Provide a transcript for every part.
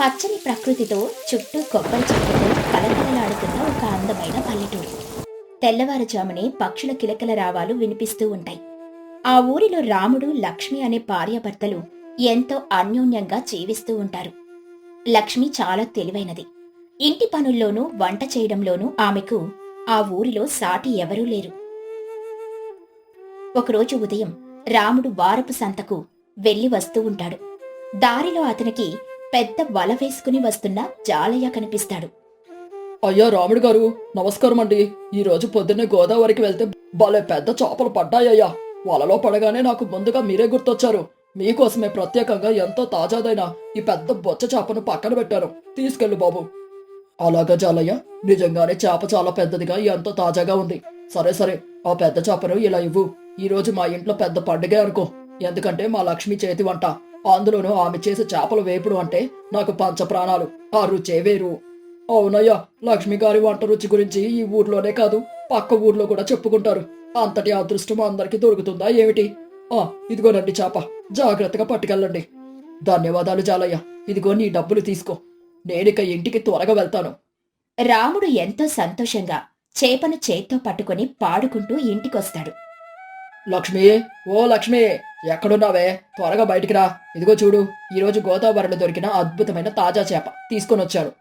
పచ్చని ప్రకృతితో చుట్టూ కొబ్బరి చెట్లతో కలకలలాడుతున్న ఒక అందమైన పల్లెటూరు. తెల్లవారుజామునే పక్షుల కిలకల రావాలు వినిపిస్తూ ఉంటాయి. ఆ ఊరిలో రాముడు లక్ష్మి అనే భార్యాభర్తలు ఎంతో అన్యోన్యంగా జీవిస్తూ ఉంటారు. లక్ష్మి చాలా తెలివైనది. ఇంటి పనుల్లోనూ వంట చేయడంలోనూ ఆమెకు ఆ ఊరిలో సాటి ఎవరూ లేరు. ఒకరోజు ఉదయం రాముడు వారపు సంతకు వెళ్లి వస్తూ ఉంటాడు. దారిలో అతనికి పెద్ద వల వేసుకుని వస్తున్న జాలయ్య కనిపిస్తాడు. అయ్యా రాముడు గారు, నమస్కారం అండి. ఈ రోజు పొద్దున్నే గోదావరికి వెళ్తే భలే పెద్ద చేపలు పడ్డాయ్యా. వలలో పడగానే నాకు ముందుగా మీరే గుర్తొచ్చారు. మీకోసమే ప్రత్యేకంగా ఎంతో తాజాదైన ఈ పెద్ద బొచ్చ చేపను పక్కన పెట్టాను. తీసుకెళ్ళు బాబు. అలాగా జాలయ్య, నిజంగానే చేప చాలా పెద్దదిగా ఎంతో తాజాగా ఉంది. సరే సరే, ఆ పెద్ద చేపను ఇలా ఇవ్వు. ఈ రోజు మా ఇంట్లో పెద్ద పండుగే అనుకో. ఎందుకంటే మా లక్ష్మి చేతి వంట, అందులోనూ ఆమె చేసే చేపల వేపుడు అంటే నాకు పంచ ప్రాణాలు. ఆ రుచే వేరు. అవునయ్యా, లక్ష్మి గారి వంట రుచి గురించి ఈ ఊర్లోనే కాదు, పక్క ఊర్లో కూడా చెప్పుకుంటారు. అంతటి అదృష్టం అందరికి దొరుకుతుందా ఏమిటి? ఇదిగోనండి చేప, జాగ్రత్తగా పట్టుకెళ్ళండి. ధన్యవాదాలు జాలయ్య. ఇదిగో నీ డబ్బులు తీసుకో. నేనిక ఇంటికి త్వరగా వెళ్తాను. రాముడు ఎంతో సంతోషంగా చేపను చేత్తో పట్టుకుని పాడుకుంటూ ఇంటికొస్తాడు. లక్ష్మి, ఓ లక్ష్మి, ఎక్కడున్నావే? త్వరగా బయటికి రా. ఇదిగో చూడు, ఈరోజు గోదావరిలో దొరికిన అద్భుతమైన తాజా చేప తీసుకొని వచ్చాను.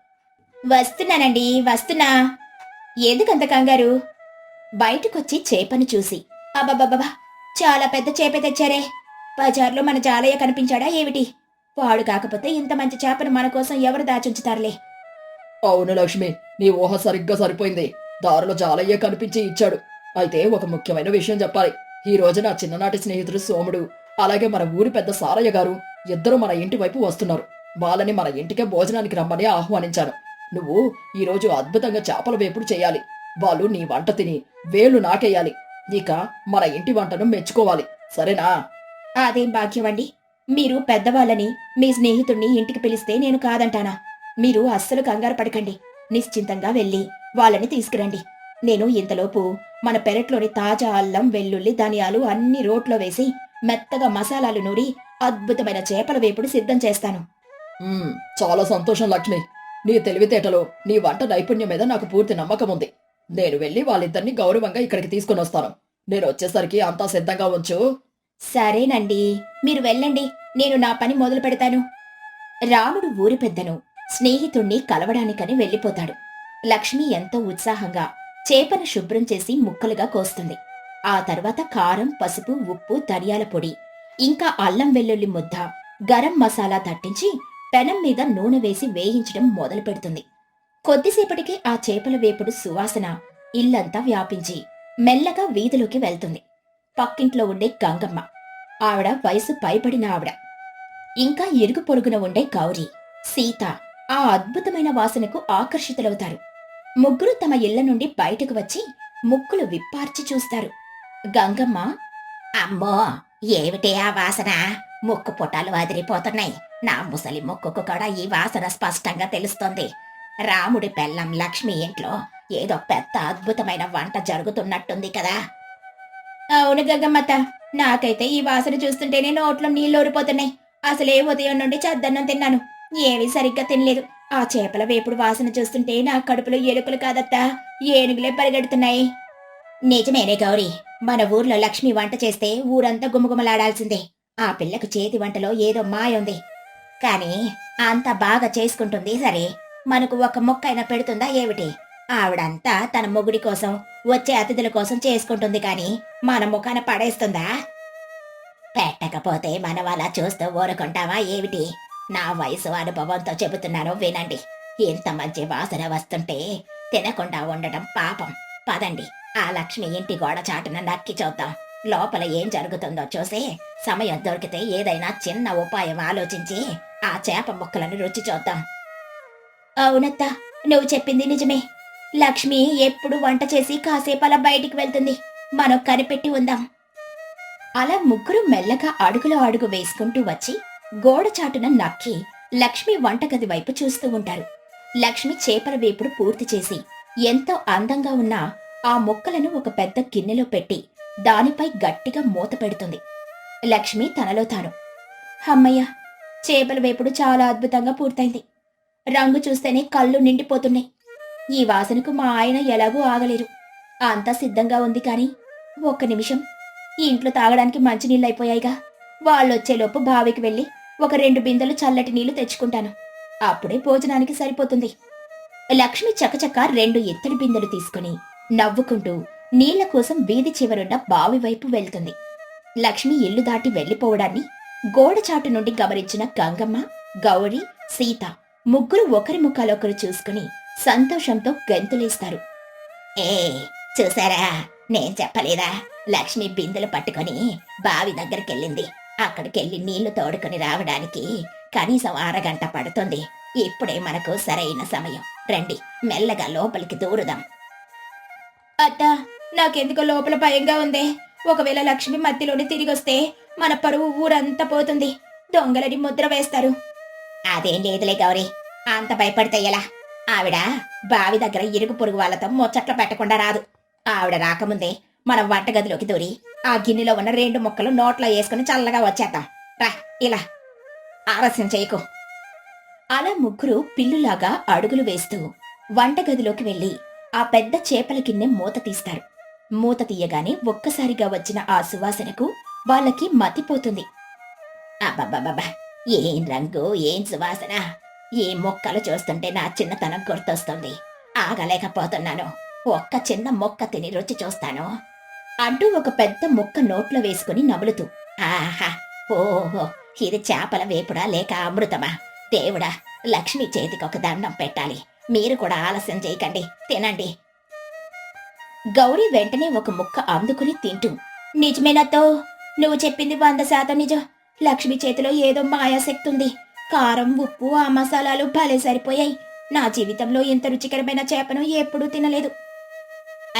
వస్తున్నానండి, వస్తున్నా. ఎందుకంత కంగారు? బయటకొచ్చి చేపను చూసి, అబ్బబ్బబ్బా, చాలా పెద్ద చేప తెచ్చారే. బజార్లో మన జాలయ్య కనిపించాడా ఏమిటి? వాడు కాకపోతే ఇంత మంచి చేపను మన కోసం ఎవరు దాచుంచుతారులే. అవును లక్ష్మి, నీ ఊహ సరిగ్గా సరిపోయింది. దారిలో జాలయ్య కనిపించి ఇచ్చాడు. అయితే ఒక ముఖ్యమైన విషయం చెప్పాలి. ఈ రోజు నా చిన్ననాటి స్నేహితుడు సోముడు, అలాగే మన ఊరి పెద్ద సారయ్య గారు ఇద్దరు మన ఇంటి వైపు వస్తున్నారు. వాళ్ళని మన ఇంటికే భోజనానికి రమ్మని ఆహ్వానించాను. నువ్వు ఈ రోజు అద్భుతంగా చేపల వేపుడు చేయాలి. వాళ్ళు నీ వంట తిని వేళ్లు నాకేయాలి. ఇక మన ఇంటి వంటను మెచ్చుకోవాలి. సరేనా? అదేం భాగ్యమండి. మీరు పెద్దవాళ్ళని, మీ స్నేహితుణ్ణి ఇంటికి పిలిస్తే నేను కాదంటానా? మీరు అస్సలు కంగారు పడకండి. నిశ్చింతంగా వెళ్ళి వాళ్ళని తీసుకురండి. నేను ఇంతలోపు మన పెరట్లోని తాజా అల్లం, వెల్లుల్లి, ధనియాలు అన్ని రోట్లో వేసి మెత్తగా మసాలాలు నూరి అద్భుతమైన చేపల వేపుడు సిద్ధం చేస్తాను. ఉమ్, చాలా సంతోషం లక్ష్మి. నీ తెలివితేటలో, నీ వంట నైపుణ్యం మీద నాకు పూర్తి నమ్మకం ఉంది. నేను వెళ్ళి వాళ్ళిద్దరిని గౌరవంగా ఇక్కడికి తీసుకుని వస్తాను. నేను వచ్చేసరికి అంతా సిద్ధంగా ఉంచు. సరేనండి, మీరు వెళ్ళండి. నేను నా పని మొదలు పెడతాను. రాముడు ఊరి పెద్దను, స్నేహితుణ్ణి కలవడానికని వెళ్ళిపోతాడు. లక్ష్మి ఎంతో ఉత్సాహంగా చేపను శుభ్రం చేసి ముక్కలుగా కోస్తుంది. ఆ తర్వాత కారం, పసుపు, ఉప్పు, ధనియాల పొడి, ఇంకా అల్లం వెల్లుల్లి ముద్ద, గరం మసాలా తట్టించి పెనం మీద నూనె వేసి వేయించడం మొదలు పెడుతుంది. కొద్దిసేపటికి ఆ చేపల వేపుడు సువాసన ఇల్లంతా వ్యాపించి మెల్లగా వీధిలోకి వెళ్తుంది. పక్కింట్లో ఉండే గంగమ్మ, ఆవిడ వయసు పైబడిన ఆవిడ, ఇంకా ఇరుగు పొరుగున ఉండే గౌరీ, సీత ఆ అద్భుతమైన వాసనకు ఆకర్షితులవుతారు. ముగ్గురు తమ ఇళ్ల నుండి బయటకు వచ్చి ముక్కులు విప్పార్చి చూస్తారు. గంగమ్మ, అమ్మో, ఏమిటి ఆ వాసన? ముక్కు పుటాలు అదిరిపోతున్నాయి. నా ముసలి ముక్కుకు కూడా ఈ వాసన స్పష్టంగా తెలుస్తోంది. రాముడి పెళ్ళం లక్ష్మి ఇంట్లో ఏదో పెద్ద అద్భుతమైన వంట జరుగుతున్నట్టుంది కదా. అవును గంగమ్మత్త, నాకైతే ఈ వాసన చూస్తుంటేనే నోట్లో నీళ్లు ఊరిపోతున్నాయి. అసలే ఉదయం నుండి చద్దన్నం తిన్నాను, ఏమీ సరిగ్గా తినలేదు. ఆ చేపల వేపుడు వాసన చూస్తుంటే నా కడుపులో ఎలుకలు కాదత్తా, ఏనుగులే పరిగెడుతున్నాయి. నిజమేనే గౌరీ, మన ఊర్లో లక్ష్మి వంట చేస్తే ఊరంతా గుమగుమలాడాల్సిందే. ఆ పిల్లకు చేతి వంటలో ఏదో మాయ ఉంది. కాని అంత బాగా చేసుకుంటుంది సరే, మనకు ఒక ముక్కైనా పెడుతుందా ఏమిటి? ఆవిడంతా తన మొగుడి కోసం, వచ్చే అతిథుల కోసం చేసుకుంటుంది కాని మన ముఖాన పడేస్తుందా? పెట్టకపోతే మనం అలా చూస్తూ ఊరుకుంటావా ఏమిటి? నా వయసు అనుభవంతో చెబుతున్నాను వినండి. ఇంత మంచి వాసన వస్తుంటే తినకుండా ఉండటం పాపం. పదండి, ఆ లక్ష్మి ఇంటి గోడ చాటున నక్కి చూద్దాం. లోపల ఏం జరుగుతుందో చూసి సమయం దొరికితే ఏదైనా చిన్న ఉపాయం ఆలోచించి ఆ చేప ముక్కలను రుచి చూద్దాం. అవునత్తా, నువ్వు చెప్పింది నిజమే. లక్ష్మి ఎప్పుడు వంట చేసి కాసేపు అలా బయటికి వెళ్తుంది. మనం కనిపెట్టి ఉందాం. అలా ముగ్గురు మెల్లగా అడుగులో అడుగు వేసుకుంటూ వచ్చి గోడ చాటున నక్కి లక్ష్మి వంటగది వైపు చూస్తూ ఉంటారు. లక్ష్మి చేపల వేపుడు పూర్తి చేసి ఎంతో అందంగా ఉన్న ఆ ముక్కలను ఒక పెద్ద గిన్నెలో పెట్టి దానిపై గట్టిగా మూత పెడుతుంది. లక్ష్మి తనలో తాను, అమ్మయ్య, చేపల వేపుడు చాలా అద్భుతంగా పూర్తయింది. రంగు చూస్తేనే కళ్ళు నిండిపోతున్నాయి. ఈ వాసనకు మా ఆయన ఎలాగూ ఆగలేరు. అంతా సిద్ధంగా ఉంది కాని ఒక్క నిమిషం, ఈ ఇంట్లో తాగడానికి మంచినీళ్ళైపోయాయిగా. వాళ్ళొచ్చేలోపు బావికి వెళ్ళి ఒక 2 బిందెలు చల్లటి నీళ్లు తెచ్చుకుంటాను. అప్పుడే భోజనానికి సరిపోతుంది. లక్ష్మి చకచక 2 ఎత్తడి బిందెలు తీసుకుని నవ్వుకుంటూ నీళ్ల కోసం వీధి చివరున్న బావి వైపు వెళ్తుంది. లక్ష్మి ఇల్లు దాటి వెళ్లిపోవడాన్ని గోడచాటు నుండి గమనించిన గంగమ్మ, గౌరి, సీత ముగ్గురు ఒకరి ముఖాలొకరు చూసుకుని సంతోషంతో గెంతులేస్తారు. ఏ చూసారా, నేను చెప్పలేదా, లక్ష్మి బిందెలు పట్టుకొని బావి దగ్గరికెళ్ళింది. అక్కడికెళ్ళి నీళ్లు తోడుకొని రావడానికి కనీసం అరగంట పడుతుంది. ఇప్పుడే మనకు సరైన సమయం. రండి, మెల్లగా లోపలికి దూరుదాం. అత్త, నాకెందుకో లోపల భయంగా ఉంది. ఒకవేళ లక్ష్మి మధ్యలోనే తిరిగొస్తే మన పరువు ఊరంతా పోతుంది. దొంగలని ముద్ర వేస్తారు. అదేం లేదులే గౌరీ, అంత భయపడితే ఎలా? ఆవిడ బావి దగ్గర ఇరుగు పొరుగు వాళ్ళతో ముచ్చట్లు పెట్టకుండా రాదు. ఆవిడ రాకముందే మనం వంటగదిలోకి దూరి ఆ గిన్నెలో ఉన్న 2 ముక్కలు నోట్లో వేసుకుని చల్లగా వచ్చేద్దాం. రా, ఇలా ఆలస్యం చేయకు. అలా ముగ్గురు పిల్లులాగా అడుగులు వేస్తూ వంటగదిలోకి వెళ్లి ఆ పెద్ద చేపల గిన్నె మూత తీస్తారు. మూత తీయగానే ఒక్కసారిగా వచ్చిన ఆ సువాసనకు వాళ్ళకి మతిపోతుంది. అబ్బబ్బబ్బబ్బా, ఏం రంగు, ఏం సువాసన! ఈ మొక్కలు చూస్తుంటే నా చిన్నతనం గుర్తొస్తుంది. ఆగలేకపోతున్నాను. ఒక్క చిన్న మొక్క తిని రుచి చూస్తాను అంటూ ఒక పెద్ద మొక్క నోట్లో వేసుకుని నములుతూ, ఆహా, ఓహో, ఇది చేపల వేపుడా లేక అమృతమా? దేవుడా, లక్ష్మి చేతికొక దండం పెట్టాలి. మీరు కూడా ఆలస్యం చేయకండి, తినండి. గౌరీ వెంటనే ఒక ముక్క అందుకుని తింటూ, నిజమేనత్తో, నువ్వు చెప్పింది 100% నిజం. లక్ష్మి చేతిలో ఏదో మాయాశక్తి ఉంది. కారం, ఉప్పు, ఆ మసాలాలు భలే సరిపోయాయి. నా జీవితంలో ఇంత రుచికరమైన చేపను ఎప్పుడూ తినలేదు.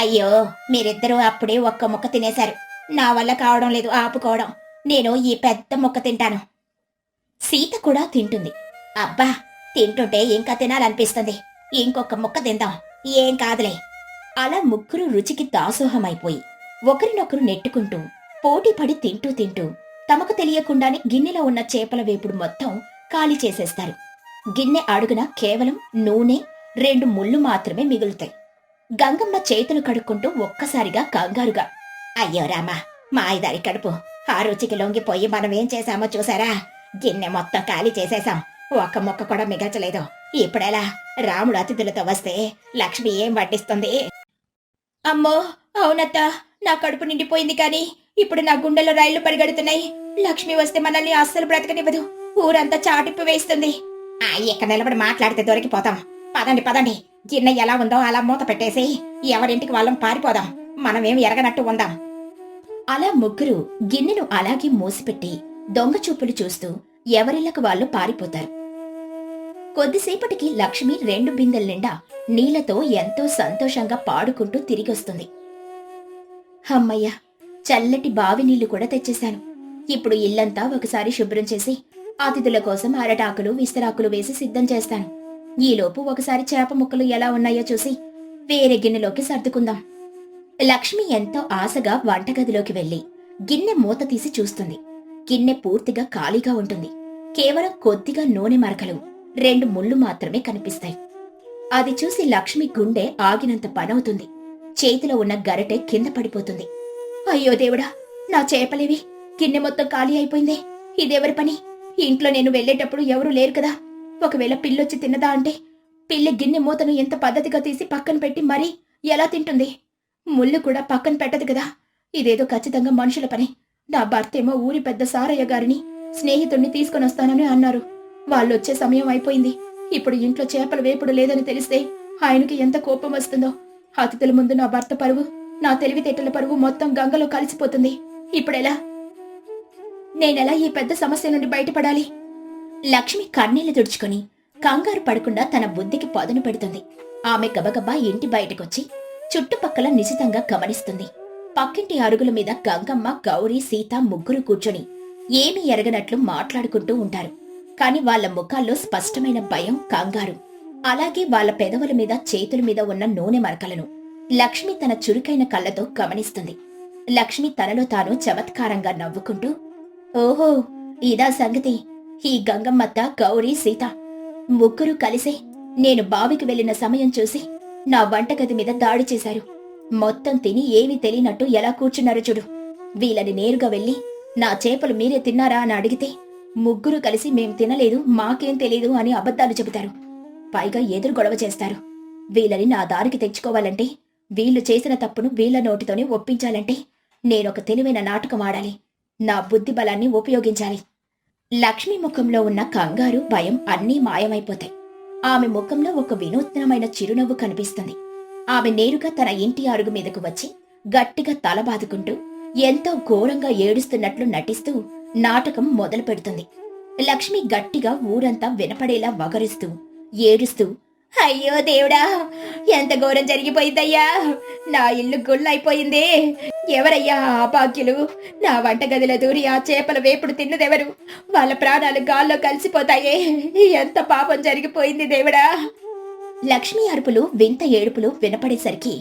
అయ్యో, మీరిద్దరూ అప్పుడే ఒక్క ముక్క తినేశారు. నా వల్ల కావడం లేదు ఆపుకోవడం. నేను ఈ పెద్ద ముక్క తింటాను. సీత కూడా తింటుంది. అబ్బా, తింటుంటే ఇంకా తినాలనిపిస్తుంది. ఇంకొక ముక్క తిందాం, ఏం కాదులే. అలా ముగ్గురు రుచికి దాసోహమైపోయి ఒకరినొకరు నెట్టుకుంటూ పోటీపడి తింటూ తమకు తెలియకుండానే గిన్నెలో ఉన్న చేపల వేపుడు మొత్తం ఖాళీ చేసేస్తారు. గిన్నె అడుగున కేవలం నూనె, 2 ముళ్ళు మాత్రమే మిగులుతాయి. గంగమ్మ చేతులు కడుక్కుంటూ ఒక్కసారిగా కంగారుగా, అయ్యో రామా, మా ఐదారి కడుపు ఆ రుచికి లొంగిపోయి మనమేం చేశామో చూసారా? గిన్నె మొత్తం ఖాళీ చేసేశాం. ఒక్క ముక్క కూడా మిగల్చలేదు. ఇప్పుడెలా? రాముడు అతిథులతో వస్తే లక్ష్మి ఏం వడ్డిస్తుంది? అమ్మో, అవునత్తా, నా కడుపు నిండిపోయింది. కానీ ఇప్పుడు నా గుండెలో రైళ్లు పరిగెడుతున్నాయి. లక్ష్మి వస్తే మనల్ని అస్సలు బ్రతకనివ్వదు. ఊరంతా చాటింపు వేస్తుంది. ఇక్కడ నిలబడి మాట్లాడితే దొరికిపోతాం. పదండి పదండి, గిన్నె ఎలా ఉందో అలా మూత పెట్టేసి ఎవరింటికి వాళ్ళం పారిపోదాం. మనమేం ఎరగనట్టు ఉందాం. అలా ముగ్గురు గిన్నెను అలాగే మూసిపెట్టి దొంగ చూపులు చూస్తూ ఎవరిళ్లకు వాళ్ళు పారిపోతారు. కొద్దిసేపటికి లక్ష్మి 2 బిందెల నిండా నీళ్లతో ఎంతో సంతోషంగా పాడుకుంటూ తిరిగొస్తుంది. అమ్మయ్య, చల్లటి బావి నీళ్లు కూడా తెచ్చేశాను. ఇప్పుడు ఇల్లంతా ఒకసారి శుభ్రం చేసి అతిథుల కోసం అరటాకులు, విస్తరాకులు వేసి సిద్ధం చేస్తాను. ఈలోపు ఒకసారి చేప ముక్కలు ఎలా ఉన్నాయో చూసి వేరే గిన్నెలోకి సర్దుకుందాం. లక్ష్మి ఎంతో ఆశగా వంటగదిలోకి వెళ్లి గిన్నె మూత తీసి చూస్తుంది. గిన్నె పూర్తిగా ఖాళీగా ఉంటుంది. కేవలం కొద్దిగా నూనె మరకలు, 2 ముళ్ళు మాత్రమే కనిపిస్తాయి. అది చూసి లక్ష్మి గుండె ఆగినంత పనవుతుంది. చేతిలో ఉన్న గరిటె కింద పడిపోతుంది. అయ్యో దేవుడా, నా చేపలేవి? గిన్నె మొత్తం ఖాళీ అయిపోయిందే. ఇదెవరి పని? ఇంట్లో నేను వెళ్లేటప్పుడు ఎవరూ లేరు కదా. ఒకవేళ పిల్లొచ్చి తిన్నదా అంటే పిల్లి గిన్నె మూతను ఎంత పద్ధతిగా తీసి పక్కన పెట్టి మరీ ఎలా తింటుంది? ముళ్ళు కూడా పక్కన పెట్టదు కదా. ఇదేదో ఖచ్చితంగా మనుషుల పని. నా భర్తేమో ఊరి పెద్ద సారయ్య గారిని స్నేహితుడిని తీసుకొని వస్తానని అన్నారు. వాళ్ళొచ్చే సమయం అయిపోయింది. ఇప్పుడు ఇంట్లో చేపల వేపుడు లేదని తెలిస్తే ఆయనకి ఎంత కోపం వస్తుందో. అతిథుల ముందు నా భర్త పరువు, నా తెలివితేటల పరువు మొత్తం గంగలో కలిసిపోతుంది. ఇప్పుడెలా? నేనెలా ఈ పెద్ద సమస్య నుండి బయటపడాలి? లక్ష్మి కన్నీళ్లు తుడుచుకుని కంగారు పడకుండా తన బుద్ధికి పదును పెడుతుంది. ఆమె గబగబా ఇంటి బయటకొచ్చి చుట్టుపక్కల నిశితంగా గమనిస్తుంది. పక్కింటి అరుగుల మీద గంగమ్మ, గౌరీ, సీత ముగ్గురు కూర్చొని ఏమీ ఎరగనట్లు మాట్లాడుకుంటూ ఉంటారు. కాని వాళ్ల ముఖాల్లో స్పష్టమైన భయం, కంగారు. అలాగే వాళ్ల పెదవుల మీద, చేతుల మీద ఉన్న నూనె మరకలను లక్ష్మి తన చురుకైన కళ్ళతో గమనిస్తుంది. లక్ష్మి తనలో తాను చమత్కారంగా నవ్వుకుంటూ, ఓహో, ఇదా సంగతి! ఈ గంగమ్మత్త, గౌరీ, సీత ముగ్గురు కలిసే నేను బావికి వెళ్లిన సమయం చూసి నా వంటగది మీద దాడి చేశారు. మొత్తం తిని ఏమీ తెలియనట్టు ఎలా కూర్చున్నారో చూడు. వీళ్ళని నేరుగా వెళ్లి నా చేపలు మీరే తిన్నారా అని అడిగితే ముగ్గురు కలిసి మేం తినలేదు, మాకేం తెలీదు అని అబద్ధాలు చెబుతారు. పైగా ఎదురు గొడవ చేస్తారు. వీళ్ళని నా దారికి తెచ్చుకోవాలంటే, వీళ్ళు చేసిన తప్పును వీళ్ళ నోటితోనే ఒప్పించాలంటే నేనొక తెలివైన నాటకం ఆడాలి. నా బుద్ధి బలాన్ని ఉపయోగించాలి. లక్ష్మి ముఖంలో ఉన్న కంగారు, భయం అన్నీ మాయమైపోతాయి. ఆమె ముఖంలో ఒక వినూత్నమైన చిరునవ్వు కనిపిస్తుంది. ఆమె నేరుగా తన ఇంటి అరుగు మీదకు వచ్చి గట్టిగా తల బాదుకుంటూ ఎంతో ఘోరంగా ఏడుస్తున్నట్లు నటిస్తూ నాటకం మొదలు పెడుతుంది. లక్ష్మి గట్టిగా ఊరంతా వినపడేలా వగరుస్తూ ఏడుస్తూ, అయ్యో దేవుడా, ఎంత ఘోరం జరిగిపోయిందయ్యా! నా ఇల్లు గుళ్ళైపోయిందే! ఎవరయ్యా ఆ భాగ్యులు? నా వంటగదిలో దూరి ఆ చేపల వేపుడు తిన్నదెవరు? వాళ్ళ ప్రాణాలు గాల్లో కలిసిపోతాయే! ఎంత పాపం జరిగిపోయింది దేవుడా! లక్ష్మి అరుపులు, వింత ఏడుపులు వినపడేసరికి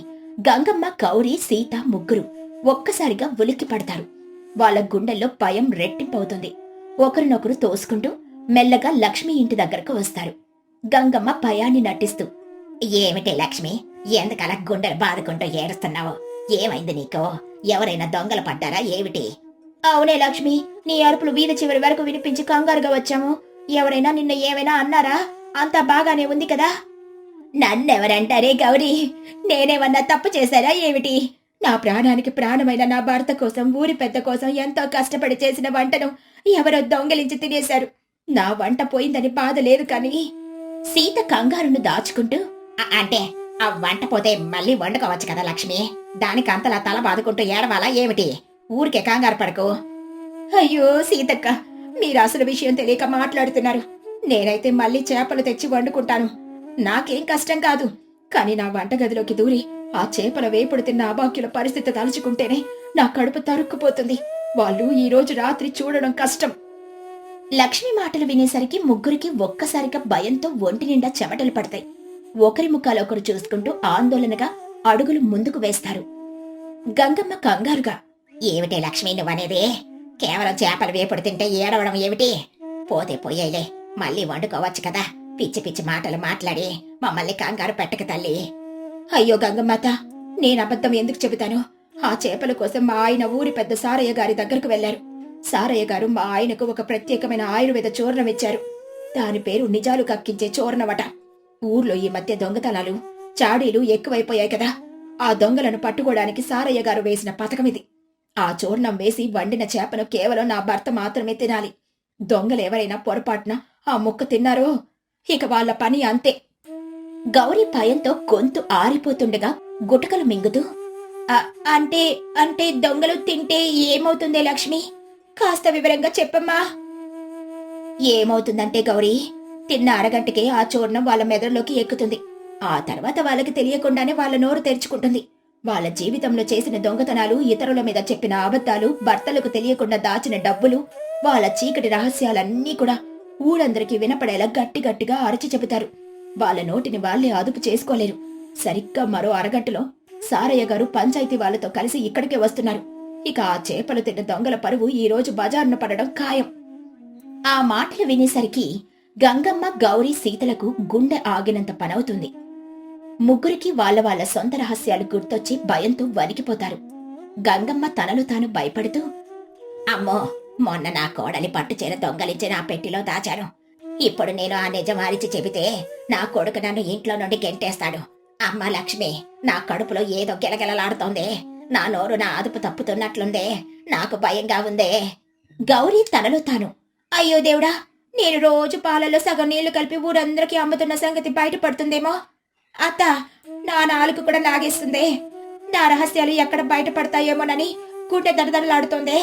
గంగమ్మ, గౌరీ, సీత ముగ్గురు ఒక్కసారిగా ఉలిక్కి పడతారు. వాళ్ళ గుండెల్లో భయం రెట్టింపవుతుంది. ఒకరినొకరు తోసుకుంటూ మెల్లగా లక్ష్మి ఇంటి దగ్గరకు వస్తారు. గంగమ్మ భయాన్ని నటిస్తూ, ఏమిటి లక్ష్మి, ఎందుకలా గుండెలు బాదుకుంటూ ఏడుస్తున్నావు? ఏమైంది నీకు? ఎవరైనా దొంగలు పడ్డారా ఏమిటి? అవునే లక్ష్మి, నీ అరుపులు వీధి చివరి వరకు వినిపించి కంగారుగా వచ్చాము. ఎవరైనా నిన్న ఏమైనా అన్నారా? అంతా బాగానే ఉంది కదా? నన్నెవరంటారే గౌరీ? నేనేమన్నా తప్పు చేశారా ఏమిటి? నా ప్రాణానికి ప్రాణమైన నా భర్త కోసం, ఊరి పెద్ద కోసం ఎంతో కష్టపడి చేసిన వంటను ఎవరో దొంగలించి తినేశారు. నా వంట పోయిందని బాధ లేదు కానీ. సీత కంగారును దాచుకుంటూ, అంటే ఆ వంట పోతే మళ్ళీ వండుకోవచ్చు కదా లక్ష్మి, దానికి అంతలా తల బాదుకుంటూ ఏడవాలా ఏమిటి? ఊరికే కంగారు పడకు. అయ్యో సీతక్క, మీరు అసలు విషయం తెలియక మాట్లాడుతున్నారు. నేనైతే మళ్ళీ చేపలు తెచ్చి వండుకుంటాను, నాకేం కష్టం కాదు. కానీ నా వంటగదిలోకి దూరి ఆ చేపల వేపుడు తిన్న అభాగ్యుల పరిస్థితి తలుచుకుంటేనే నా కడుపు తరుక్కుపోతుంది. వాళ్ళు ఈ రోజు రాత్రి చూడడం కష్టం. లక్ష్మి మాటలు వినేసరికి ముగ్గురికి ఒక్కసారిగా భయంతో ఒంటి నిండా చెమటలు పడతాయి. ఒకరి ముఖాలు ఒకరు చూసుకుంటూ ఆందోళనగా అడుగులు ముందుకు వేస్తారు. గంగమ్మ కంగారుగా, ఏమిటి లక్ష్మి నువ్వనేది? కేవలం చేపల వేపుడు తింటే ఏడవడం ఏమిటి? పోతే పోయేలే, మళ్ళీ వండుకోవచ్చు కదా. పిచ్చి పిచ్చి మాటలు మాట్లాడి మమ్మల్ని కంగారు పెట్టక తల్లి. అయ్యో గంగమ్మాత, నేను అబద్ధం ఎందుకు చెబుతాను? ఆ చేపల కోసం మా ఆయన ఊరి పెద్ద సారయ్య గారి దగ్గరకు వెళ్లారు. సారయ్య గారు మా ఆయనకు ఒక ప్రత్యేకమైన ఆయుర్వేద చూర్ణం ఇచ్చారు. దాని పేరు నిజాలు కక్కించే చూర్ణమట. ఊర్లో ఈ మధ్య దొంగతనాలు, చాడీలు ఎక్కువైపోయాయి కదా. ఆ దొంగలను పట్టుకోవడానికి సారయ్య గారు వేసిన పథకమిది. ఆ చూర్ణం వేసి వండిన చేపను కేవలం నా భర్త మాత్రమే తినాలి. దొంగలెవరైనా పొరపాటున ఆ ముక్క తిన్నారో ఇక వాళ్ళ పని అంతే. గౌరీ భయంతో గొంతు ఆరిపోతుండగా గుటకలు మింగుతూ, అంటే అంటే దొంగలు తింటే ఏమవుతుందే లక్ష్మి? కాస్త వివరంగా చెప్పమ్మా. ఏమవుతుందంటే గౌరీ, తిన్న అరగంటకే ఆ చూర్ణం వాళ్ళ మెదడులోకి ఎక్కుతుంది. ఆ తర్వాత వాళ్ళకి తెలియకుండానే వాళ్ళ నోరు తెరుచుకుంటుంది. వాళ్ళ జీవితంలో చేసిన దొంగతనాలు, ఇతరుల మీద చెప్పిన అబద్ధాలు, భర్తలకు తెలియకుండా దాచిన డబ్బులు, వాళ్ళ చీకటి రహస్యాలన్నీ కూడా ఊరందరికీ వినపడేలా గట్టి గట్టిగా అరచి చెబుతారు. వాళ్ళ నోటిని వాళ్లే అదుపు చేసుకోలేరు. సరిగ్గా మరో అరగంటలో సారయ్య గారు పంచాయతీ వాళ్లతో కలిసి ఇక్కడికే వస్తున్నారు. ఇక ఆ చేపలు తిన్న దొంగల పరువు ఈ రోజు బజారున పడడం ఖాయం. ఆ మాటలు వినేసరికి గంగమ్మ, గౌరీ, సీతలకు గుండె ఆగినంత పనవుతుంది. ముగ్గురికి వాళ్ళ సొంత రహస్యాలు గుర్తొచ్చి భయంతో వణికిపోతారు. గంగమ్మ తనలో తాను భయపడుతూ, అమ్మో, మొన్న నా కోడలి పట్టుచీర దొంగలించి నా పెట్టిలో దాచాను. ఇప్పుడు నేను ఆ నిజం ఆరిచి చెబితే నా కొడుకు నన్ను ఇంట్లో నుండి గెంటేస్తాడు. అమ్మ లక్ష్మి, నా కడుపులో ఏదో గిలగిలలాడుతోందే. నా నోరు నా అదుపు తప్పుతున్నట్లుందే. నాకు భయంగా ఉందే. గౌరీ తనలో తాను, అయ్యో దేవుడా, నేను రోజు పాలలో సగం నీళ్లు కలిపి ఊరందరికీ అమ్ముతున్న సంగతి బయటపడుతుందేమో. అత్త, నా నాలుగు కూడా లాగేస్తుందే. నా రహస్యాలు ఎక్కడ బయటపడతాయేమోనని గుండె దడదడలాడుతోందే.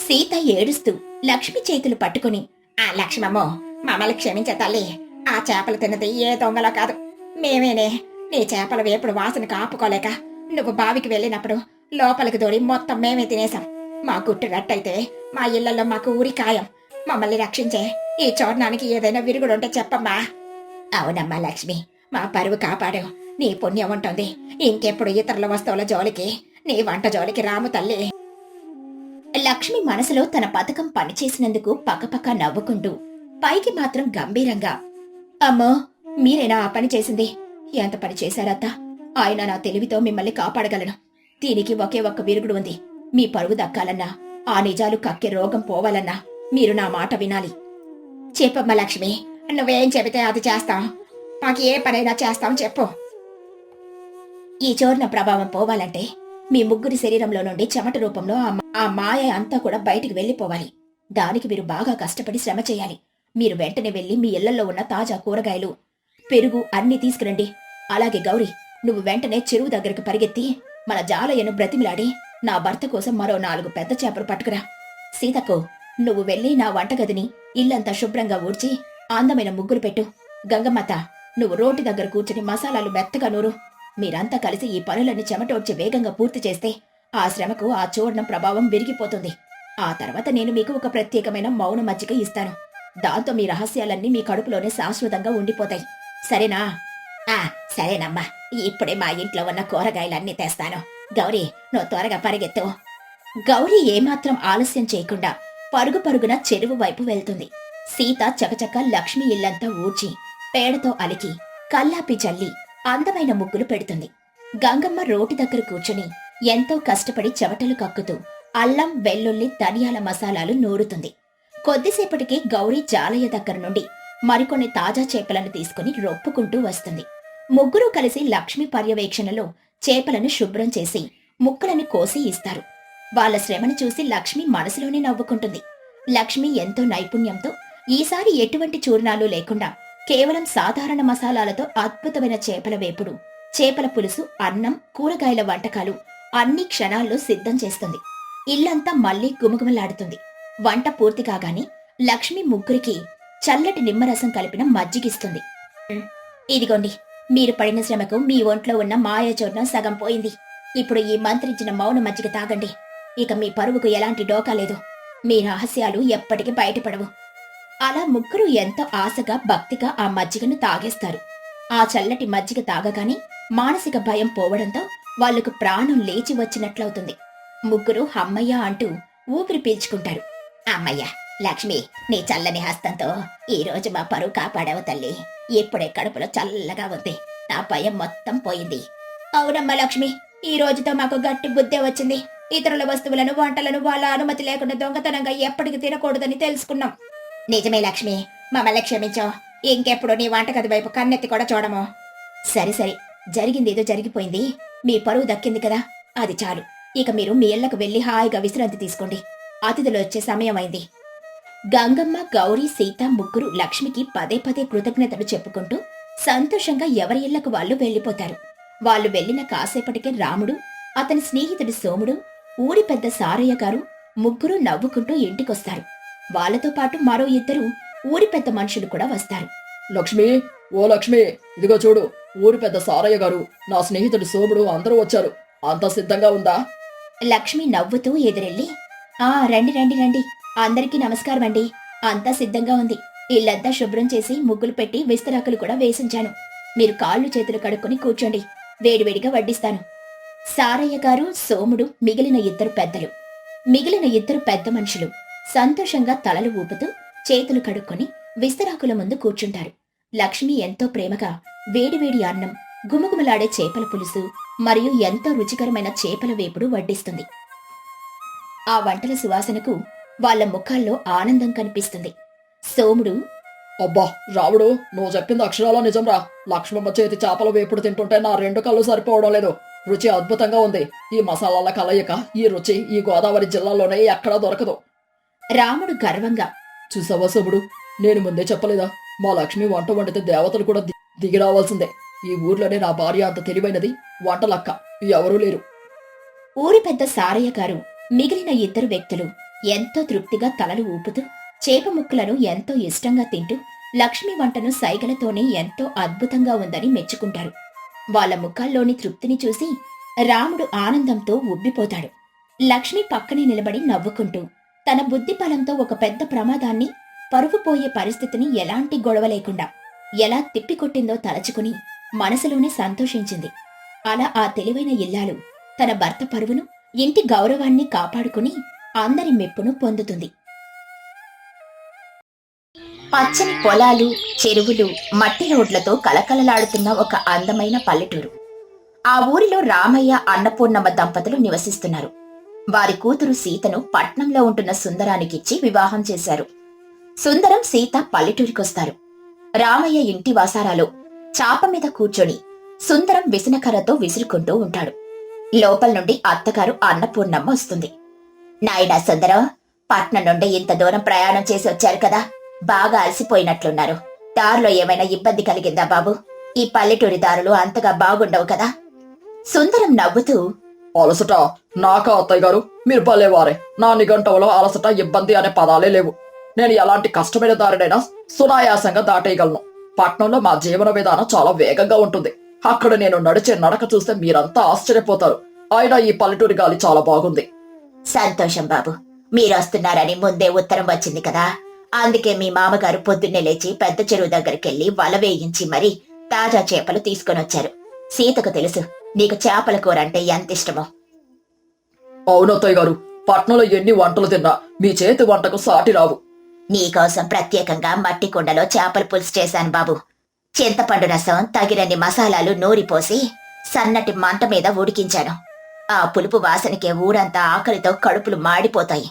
సీత ఏడుస్తూ లక్ష్మి చేతులు పట్టుకుని, ఆ లక్ష్మమ్మో, మమ్మల్ని క్షమించే తల్లి. ఆ చేపలు తిన్నది ఏ దొంగలో కాదు, మేమేనే. నీ చేపల వేపుడు వాసనకు ఆపుకోలేక నువ్వు బావికి వెళ్ళినప్పుడు లోపలికి దూరి మొత్తం మేమే తినేశాం. మా గుట్టు రట్టయితే మా ఇళ్లలో మాకు ఊరి ఖాయం. మమ్మల్ని రక్షించే ఈ చూర్ణానికి ఏదైనా విరుగుడుంటే చెప్పమ్మా. అవునమ్మా లక్ష్మి, మా పరువు కాపాడు. నీ పుణ్యం ఉంటుంది. ఇంకెప్పుడు ఇతరుల వస్తువుల జోలికి, నీ వంట జోలికి రాము తల్లి. లక్ష్మి మనసులో తన పథకం పనిచేసినందుకు పకపక నవ్వుకుంటూ, పైకి మాత్రం గంభీరంగా, అమ్మో, మీరేనా ఆ పని చేసింది? ఎంత పని చేశారత్తా? ఆయన నా తెలివితో మిమ్మల్ని కాపాడగలను. దీనికి ఒకే ఒక్క విరుగుడు ఉంది. మీ పరువు దక్కాలన్నా, ఆ నిజాలు కక్కే రోగం పోవాలన్నా మీరు నా మాట వినాలి. చెప్పమ్మా లక్ష్మి, నువ్వేం చెబితే అది చేస్తాం. మాకు ఏ పనైనా చేస్తాం, చెప్పు. ఈ చూర్ణ ప్రభావం పోవాలంటే మీ ముగ్గురి శరీరంలో నుండి చెమట రూపంలో ఆ మాయ అంతా కూడా బయటికి వెళ్లిపోవాలి. దానికి మీరు బాగా కష్టపడి శ్రమ చేయాలి. మీరు వెంటనే వెళ్లి మీ ఇళ్లలో ఉన్న తాజా కూరగాయలు, పెరుగు అన్నీ తీసుకురండి. అలాగే గౌరీ, నువ్వు వెంటనే చెరువు దగ్గరకు పరిగెత్తి మన జాలయ్యను బ్రతిమిలాడి నా భర్త కోసం మరో 4 పెద్ద చేపలు పట్టుకురా. సీతకు, నువ్వు వెళ్లి నా వంటగదిని ఇల్లంతా శుభ్రంగా ఊడ్చి అందమైన ముగ్గులు పెట్టు. గంగమ్మత, నువ్వు రోటి దగ్గర కూర్చుని మసాలాలు మెత్తగా నూరు. మీరంతా కలిసి ఈ పనులన్నీ చెమటోడ్చి వేగంగా పూర్తి చేస్తే ఆ శ్రమకు ఆ చూర్ణం ప్రభావం విరిగిపోతుంది. ఆ తర్వాత నేను మీకు ఒక ప్రత్యేకమైన మౌన మజ్జిగ ఇస్తాను. దాంతో మీ రహస్యాలన్నీ మీ కడుపులోనే శాశ్వతంగా ఉండిపోతాయి. సరేనా? సరేనమ్మా. ఇప్పుడే మా ఇంట్లో ఉన్న కూరగాయలన్నీ తెస్తాను. గౌరీ, నువ్వు త్వరగా పరిగెత్తు. గౌరీ ఏమాత్రం ఆలస్యం చేయకుండా పరుగు పరుగున చెరువు వైపు వెళ్తుంది. సీత చకచక లక్ష్మి ఇల్లంతా ఊడ్చి పేడతో అలికి కల్లాపి చల్లి అందమైన ముగ్గులు పెడుతుంది. గంగమ్మ రోటి దగ్గర కూర్చుని ఎంతో కష్టపడి చెమటలు కక్కుతూ అల్లం, వెల్లుల్లి, ధనియాల మసాలాలు నూరుతుంది. కొద్దిసేపటికి గౌరీ జాలయ్య దగ్గర నుండి మరికొన్ని తాజా చేపలను తీసుకుని రొప్పుకుంటూ వస్తుంది. ముగ్గురూ కలిసి లక్ష్మి పర్యవేక్షణలో చేపలను శుభ్రం చేసి ముక్కలను కోసి ఇస్తారు. వాళ్ళ శ్రమను చూసి లక్ష్మి మనసులోనే నవ్వుకుంటుంది. లక్ష్మి ఎంతో నైపుణ్యంతో ఈసారి ఎటువంటి చూర్ణాలు లేకుండా కేవలం సాధారణ మసాలాలతో అద్భుతమైన చేపల వేపుడు, చేపల పులుసు, అన్నం, కూరగాయల వంటకాలు అన్ని క్షణాల్లో సిద్ధం చేస్తుంది. ఇల్లంతా మళ్లీ గుమగుమలాడుతుంది. వంట పూర్తి కాగానే లక్ష్మి ముగ్గురికి చల్లటి నిమ్మరసం కలిపిన మజ్జిగిస్తుంది. ఇదిగోండి, మీరు పడిన శ్రమకు మీ ఒంట్లో ఉన్న మాయాచూర్ణం సగం పోయింది. ఇప్పుడు ఈ మంత్రించిన మౌన మజ్జిగ తాగండి. ఇక మీ పరువుకు ఎలాంటి డోకా లేదు. మీ రహస్యాలు ఎప్పటికీ బయటపడవు. అలా ముగ్గురు ఎంతో ఆశగా, భక్తిగా ఆ మజ్జిగను తాగేస్తారు. ఆ చల్లటి మజ్జిగ తాగగానే మానసిక భయం పోవడంతో వాళ్లకు ప్రాణం లేచి వచ్చినట్లవుతుంది. ముగ్గురు హమ్మయ్య అంటూ ఊపిరి పీల్చుకుంటారు. అమ్మయ్య, లక్ష్మి, నీ చల్లని హస్తంతో ఈ రోజు మా పరువు కాపాడావు తల్లి. ఇప్పుడే కడుపులో చల్లగా ఉంది. నా భయం మొత్తం పోయింది. అవునమ్మా లక్ష్మి, ఈ రోజుతో మాకు గట్టి బుద్ధే వచ్చింది. ఇతరుల వస్తువులను, వంటలను వాళ్ళ అనుమతి లేకుండా దొంగతనంగా ఎప్పటికి తినకూడదని తెలుసుకున్నాం. నిజమే లక్ష్మి, మమ్మల్ని క్షమించో. ఇంకెప్పుడు నీ వంటగది వైపు కన్నెత్తి కూడా చూడము. సరే సరే, జరిగిందేదో జరిగిపోయింది. మీ పరువు దక్కింది కదా, అది చాలు. ఇక మీరు మీ ఇళ్లకు వెళ్లి హాయిగా విశ్రాంతి తీసుకోండి. అతిథులు వచ్చే సమయం అయింది. గంగమ్మ, గౌరీ, సీత ముగ్గురు లక్ష్మికి పదే పదే కృతజ్ఞతలు చెప్పుకుంటూ సంతోషంగా ఎవరి ఇళ్లకు వాళ్ళు వెళ్లిపోతారు. వాళ్ళు వెళ్లిన కాసేపటికే రాముడు, అతని స్నేహితుడు సోముడు, ఊరి పెద్ద సారయ్య గారు ముగ్గురు నవ్వుకుంటూ ఇంటికొస్తారు. వాళ్లతో పాటు మరో 2 ఊరి పెద్ద మనుషులు కూడా వస్తారు. లక్ష్మి, ఓ లక్ష్మి, ఇదిగో చూడు, ఊరి పెద్ద సారయ్య గారు, నా స్నేహితుడు సోముడు అందరూ వచ్చారు. అంతా సిద్ధంగా ఉందా? లక్ష్మి నవ్వుతూ ఎదురెళ్ళి, రండి రండి రండి, అందరికీ నమస్కారం అండి. అంతా సిద్ధంగా ఉంది. ఇల్లంతా శుభ్రం చేసి ముగ్గులు పెట్టి విస్తరాకులు కూడా వేసించాను. మీరు కాళ్ళు చేతులు కడుక్కొని కూర్చోండి, వేడివేడిగా వడ్డిస్తాను. సారయ్య గారు, సోముడు, మిగిలిన 2 పెద్ద మనుషులు సంతోషంగా తలలు ఊపుతూ చేతులు కడుక్కొని విస్తరాకుల ముందు కూర్చుంటారు. లక్ష్మి ఎంతో ప్రేమగా వేడివేడి అన్నం, గుమగుమలాడే చేపల పులుసు మరియు ఎంతో రుచికరమైన చేపల వేపుడు వడ్డిస్తుంది. ఆ వంటల సువాసనకు వాళ్ల ముఖాల్లో ఆనందం కనిపిస్తుంది. సోముడు, అబ్బా రాముడు, నువ్వు చెప్పింది అక్షరాలా నిజంరా. లక్ష్మమ్మ చేతి చేపల వేపుడు తింటుంటే నా 2 కళ్ళు సరిపోవడం లేదు. రుచి అద్భుతంగా ఉంది. ఈ మసాలాల కలయిక, ఈ రుచి ఈ గోదావరి జిల్లాలోనే ఎక్కడా దొరకదు. రాముడు గర్వంగా, చూసావా సోముడు, నేను ముందే చెప్పలేదా? మా లక్ష్మి వంట వండితే దేవతలు కూడా దిగి రావాల్సిందే. ఈ ఊర్లోనే నా భార్య అంత తెలివైనది, వంటలక్క ఎవరూ లేరు. ఊరి పెద్ద సారయ్య గారు, మిగిలిన 2 వ్యక్తులు ఎంతో తృప్తిగా తలలు ఊపుతూ చేప ముక్కలను ఎంతో ఇష్టంగా తింటూ లక్ష్మి వంటను సైగలతోనే ఎంతో అద్భుతంగా ఉందని మెచ్చుకుంటారు. వాళ్ల ముఖాల్లోని తృప్తిని చూసి రాముడు ఆనందంతో ఉబ్బిపోతాడు. లక్ష్మి పక్కనే నిలబడి నవ్వుకుంటూ తన బుద్ధి బలంతో ఒక పెద్ద ప్రమాదాన్ని, పరువు పోయే పరిస్థితిని ఎలాంటి గొడవ లేకుండా ఎలా తిప్పికొట్టిందో తలచుకుని మనసులోనే సంతోషించింది. అలా ఆ తెలివైన ఇల్లాలు తన భర్త పరువును, ఇంటి గౌరవాన్ని కాపాడుకుని అందరి మెప్పును పొందుతుంది. పచ్చని పొలాలు, చెరువులు, మట్టి రోడ్లతో కలకలలాడుతున్న ఒక అందమైన పల్లెటూరు. ఆ ఊరిలో రామయ్య, అన్నపూర్ణమ్మ దంపతులు నివసిస్తున్నారు. వారి కూతురు సీతను పట్నంలో ఉంటున్న సుందరానికిచ్చి వివాహం చేశారు. సుందరం, సీత పల్లెటూరికొస్తారు. రామయ్య ఇంటి వాసారాలో చాప మీద కూర్చొని సుందరం విసనకర్రతో విసురుకుంటూ ఉంటాడు. లోపల నుండి అత్తగారు అన్నపూర్ణమ్మ వస్తుంది. నాయనా సుందరం, పట్నం నుండి ఇంత దూరం ప్రయాణం చేసి వచ్చారు కదా, బాగా అలసిపోయినట్లున్నారు. దారిలో ఏమైనా ఇబ్బంది కలిగిందా బాబు? ఈ పల్లెటూరి దారులు అంతగా బాగుండవు కదా. సుందరం నవ్వుతూ, అలసట నాకా అత్తయ్య గారు? మీరు భలేవారే. నా నిఘంటువులో అలసట, ఇబ్బంది అనే పదాలే లేవు. నేను ఎలాంటి కష్టమైన దారినైనా సునాయాసంగా దాటేయగలను. పట్నంలో మా జీవన విధానం చాలా వేగంగా ఉంటుంది. అక్కడ నేను నడిచే నడక చూస్తే మీరంతా ఆశ్చర్యపోతారు. అయినా ఈ పల్లెటూరి గాలి చాలా బాగుంది. సంతోషం బాబు, మీరొస్తున్నారని ముందే ఉత్తరం వచ్చింది కదా. అందుకే మీ మామగారు పొద్దున్నే లేచి పెద్ద చెరువు దగ్గరికెళ్లి వల వేయించి మరీ తాజా చేపలు తీసుకొనొచ్చారు. సీతకు తెలుసు నీకు చేపల కూర అంటే ఎంత ఇష్టమో. అవునత్తయ్య గారు, పట్నంలో ఎన్ని వంటలు తిన్నా మీ చేతి వంటకు సాటి రావు. నీకోసం ప్రత్యేకంగా మట్టి కుండలో చేపల పులుసు చేశాను బాబు. చింతపండు రసం, తగినన్ని మసాలాలు నూరిపోసి సన్నటి మంట మీద ఉడికించాను. ఆ పులుపు వాసనకే ఊరంతా ఆకలితో కడుపులు మాడిపోతాయి.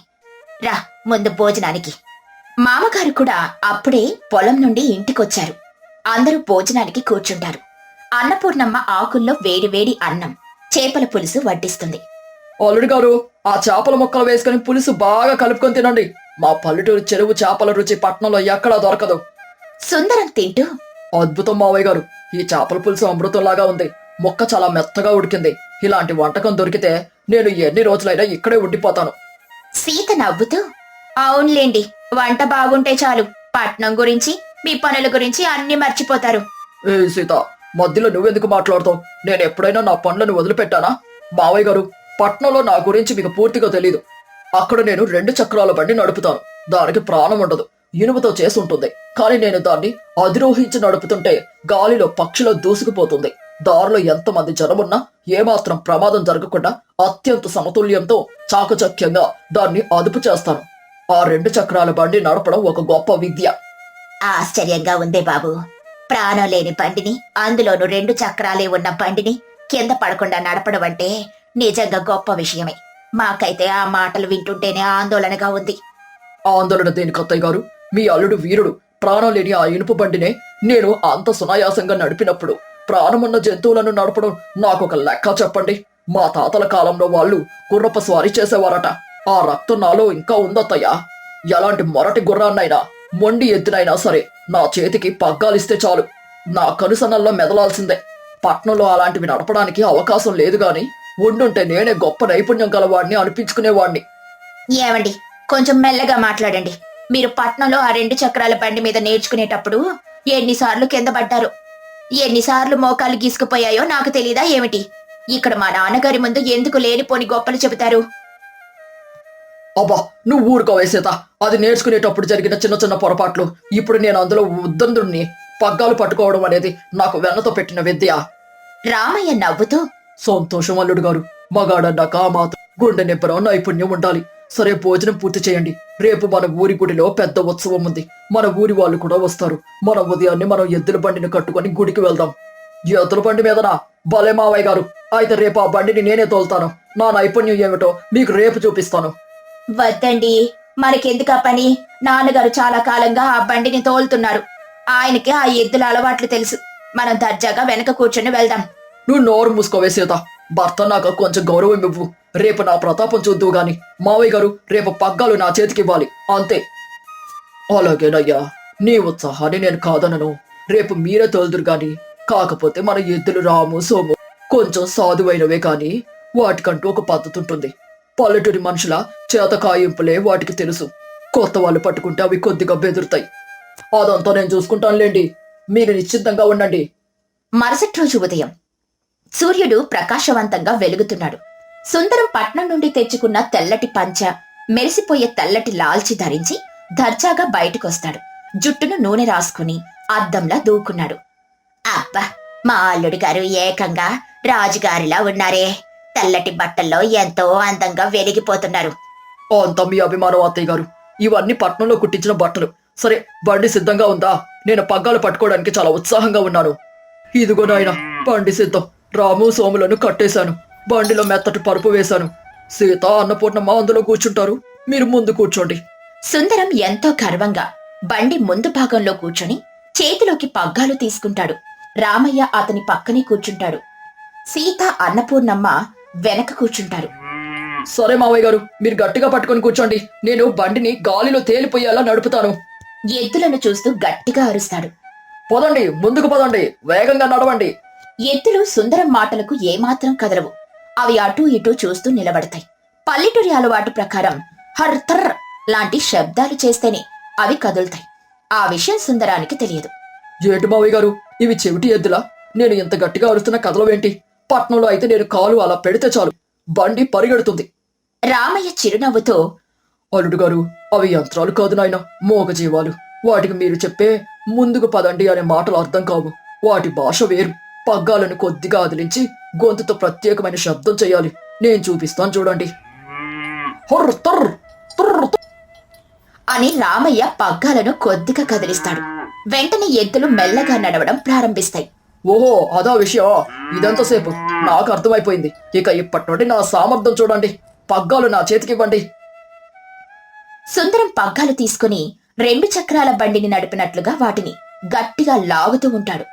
రా ముందు భోజనానికి. మామగారు కూడా అప్పుడే పొలం నుండి ఇంటికొచ్చారు. అందరూ భోజనానికి కూర్చుంటారు. అన్నపూర్ణమ్మ ఆకుల్లో వేడివేడి అన్నం, చేపల పులుసు వడ్డిస్తుంది. అల్లుడి గారు, ఆ చేపల ముక్కలు వేసుకుని పులుసు బాగా కలుపుకొని తినండి. మా పల్లెటూరు చెరువు చేపల రుచి పట్నంలో ఎక్కడా దొరకదు. సుందరం తింటూ, అద్భుతం మావయ్య గారు, ఈ చేపల పులుసు అమృతంలాగా ఉంది. ముక్క చాలా మెత్తగా ఉడికింది. ఇలాంటి వంటకం దొరికితే నేను ఎన్ని రోజులైనా ఇక్కడే ఉండిపోతాను. సీత నవ్వుతూ, అవునులేండి, వంట బాగుంటే చాలు. పట్నం గురించి, మీ పనుల గురించి అన్ని మర్చిపోతారు. ఏ సీత, మధ్యలో నువ్వెందుకు మాట్లాడుతావు? నేను ఎప్పుడైనా నా పనులను వదిలిపెట్టానా? మావయ్య గారు, పట్నంలో నా గురించి మీకు పూర్తిగా తెలీదు. అక్కడ నేను 2 చక్రాల బండి నడుపుతాను. దానికి ప్రాణం ఉండదు, ఇనుముతో చేసి ఉంటుంది. కానీ నేను దాన్ని అధిరోహించి నడుపుతుంటే గాలిలో పక్షిలో దూసుకుపోతుంది. దారిలో ఎంతమంది జనమున్నా ఏమాత్రం ప్రమాదం జరగకుండా అత్యంత సమతుల్యంతో చాకచక్యంగా దాన్ని అదుపు చేస్తాను. ఆ 2 చక్రాల బండి నడపడం ఒక గొప్ప విద్య. ఆశ్చర్యంగా ఉందే బాబు. ప్రాణం లేని బండిని, అందులోనూ 2 చక్రాలే ఉన్న బండిని కింద పడకుండా నడపడం అంటే నిజంగా గొప్ప విషయమే. మాకైతే ఆ మాటలు వింటుంటేనే ఆందోళనగా ఉంది. ఆందోళన దేనికి అత్తయ్య గారు? మీ అల్లుడు వీరుడు ప్రాణం లేని ఆ ఇనుపు బండినే నేను అంత సునాయాసంగా నడిపినప్పుడు ప్రాణమున్న జంతువులను నడపడం నాకొక లెక్క చెప్పండి. మా తాతల కాలంలో వాళ్ళు గుర్రప స్వారీ చేసేవారట. ఆ రక్తం నాలో ఇంకా ఉందత్తయ్యా. ఎలాంటి మొరటి గుర్రాన్నైనా, మొండి ఎద్దునైనా సరే నా చేతికి పగ్గాలిస్తే చాలు, నా కనుసనల్లో మెదలాల్సిందే. పట్నంలో అలాంటివి నడపడానికి అవకాశం లేదు గాని ఉండుంటే నేనే గొప్ప నైపుణ్యం గలవాడిని అనిపించుకునేవాడిని. ఏమండి, కొంచెం మెల్లగా మాట్లాడండి. మీరు పట్నంలో ఆ 2 చక్రాల బండి మీద నేర్చుకునేటప్పుడు ఎన్నిసార్లు కింద పడ్డారు, ఎన్నిసార్లు మోకాలు గీసుకుపోయాయో నాకు తెలీదా ఏమిటి? ఇక్కడ మా నాన్నగారి ముందు ఎందుకు లేనిపోని గొప్పలు చెబుతారు? అబ్బా, నువ్వు ఊరుకోవే సీత. అది నేర్చుకునేటప్పుడు జరిగిన చిన్న చిన్న పొరపాట్లు. ఇప్పుడు నేను అందులో ఉద్దండుని పగ్గాలు పట్టుకోవడం అనేది నాకు వెన్నతో పెట్టిన విద్య. రామయ్య నవ్వుతూ, సంతోషం అల్లుడు గారు. మగాడన్నాక మాత్రం గుండె నిబ్బరం, నైపుణ్యం ఉండాలి. సరే, భోజనం పూర్తి చేయండి. రేపు మన ఊరి గుడిలో పెద్ద ఉత్సవం ఉంది. మన ఊరి వాళ్ళు కూడా వస్తారు. మన ఉదయాన్నే మనం ఎద్దుల బండిని కట్టుకుని గుడికి వెళ్దాం. ఎద్దుల బండి మీదనా? భలే మావయ్య గారు. అయితే రేపు ఆ బండిని నేనే తోలుతాను. నా నైపుణ్యం ఏమిటో మీకు రేపు చూపిస్తాను. వద్దండి, మనకెందుకా పని? నాన్నగారు చాలా కాలంగా ఆ బండిని తోలుతున్నారు. ఆయనకి ఆ ఎద్దుల అలవాట్లు తెలుసు. మనం దర్జాగా వెనక కూర్చొని వెళ్దాం. నువ్వు నోరు మూసుకోవే సీత. భర్త నాకు కొంచెం గౌరవం ఇవ్వు. రేపు నా ప్రతాపం చూద్దువు గాని. మావయ్య గారు, రేపు పగ్గాలు నా చేతికివ్వాలి, అంతే. అలాగేనయ్యా, నీ ఉత్సాహాన్ని నేను కాదనను. రేపు మీరే తోలుదురు గాని. కాకపోతే మన ఎద్దులు రాము, సోము కొంచెం సాధువైనవే కాని వాటికంటూ ఒక పద్ధతి ఉంటుంది. పల్లెటూరి మనుషుల చేత కాయింపులే వాటికి తెలుసు. కొత్త వాళ్ళు పట్టుకుంటే అవి కొద్దిగా బెదురుతాయి. అదంతా నేను చూసుకుంటానులేండి. మీరు నిశ్చింతంగా ఉండండి. మరుసటి రోజు ఉదయం సూర్యుడు ప్రకాశవంతంగా వెలుగుతున్నాడు. సుందరం పట్నం నుండి తెచ్చుకున్న తెల్లటి పంచ, మెరిసిపోయే తెల్లటి లాల్చి ధరించి దర్జాగా బయటకొస్తాడు. జుట్టును నూనె రాసుకుని అద్దంలా దూకున్నాడు. అబ్బా, మా అల్లుడి గారు ఏకంగా రాజుగారిలా ఉన్నారే. తెల్లటి బట్టల్లో ఎంతో అందంగా వెలిగిపోతున్నారు. అంతా మీ అభిమానం అత్తయ్య గారు. ఇవన్నీ పట్నంలో కుట్టించిన బట్టలు. సరే, బండి సిద్ధంగా ఉందా? నేను పగ్గాలు పట్టుకోవడానికి చాలా ఉత్సాహంగా ఉన్నాను. ఇదిగో నాయన, బండి సిద్ధం. రాము సోములను కట్టేశాను. బండిలో మెత్తటి పరుపు వేశాను. సీత, అన్నపూర్ణమ్మ అందులో కూర్చుంటారు. మీరు ముందు కూర్చోండి. సుందరం ఎంతో గర్వంగా బండి ముందు భాగంలో కూర్చొని చేతిలోకి పగ్గాలు తీసుకుంటాడు. రామయ్య అతని పక్కనే కూర్చుంటాడు. సీత, అన్నపూర్ణమ్మ వెనక కూర్చుంటారు. సరే మావయ్య గారు, మీరు గట్టిగా పట్టుకొని కూర్చోండి. నేను బండిని గాలిలో తేలిపోయేలా నడుపుతాను. ఎద్దులను చూస్తూ గట్టిగా అరుస్తాడు. పదండి, ముందుకు పదండి, వేగంగా నడవండి. ఎద్దులు సుందరం మాటలకు ఏమాత్రం కదలవు. అవి అటూ ఇటూ చూస్తూ నిలబడతాయి. పల్లెటూరి అలవాటు ప్రకారం హర్తర్ లాంటి శబ్దాలు చేస్తేనే అవి కదులుతాయి. ఆ విషయం సుందరానికి తెలియదు. ఏంటి మావయ్య గారు, ఇవి చెవిటి ఎద్దులా? నేను ఇంత గట్టిగా అరుస్తున్న కదలవేంటి? పట్నంలో అయితే నేను కాలు అలా పెడితే చాలు, బండి పరిగెడుతుంది. రామయ్య చిరునవ్వుతో, అల్లుడు గారు, అవి యంత్రాలు కాదు నాయన, మోగజీవాలు. వాటికి మీరు చెప్పే ముందుకు పదండి అనే మాటలు అర్థం కావు. వాటి భాష వేరు. పగ్గాలను కొద్దిగా అదిలించి గొంతుతో ప్రత్యేకమైన శబ్దం చేయాలి. నేను చూపిస్తాను చూడండి. హుర్ర్ తుర్ర్ తుర్ర్ తుర్ర్ అని రామయ్య పగ్గాలను కొద్దిగా కదిలిస్తాడు. వెంటనే ఎద్దులు మెల్లగా నడవడం ప్రారంభిస్తాయి. ఓహో, అదా విషయం. ఇదంతసేపు నాకు అర్థమైపోయింది. ఇక ఇప్పటి నుండి నా సామర్థ్యం చూడండి. పగ్గాలు నా చేతికివ్వండి. సుందరం పగ్గాలు తీసుకుని 2 చక్రాల బండిని నడిపినట్లుగా వాటిని గట్టిగా లాగుతూ ఉంటాడు.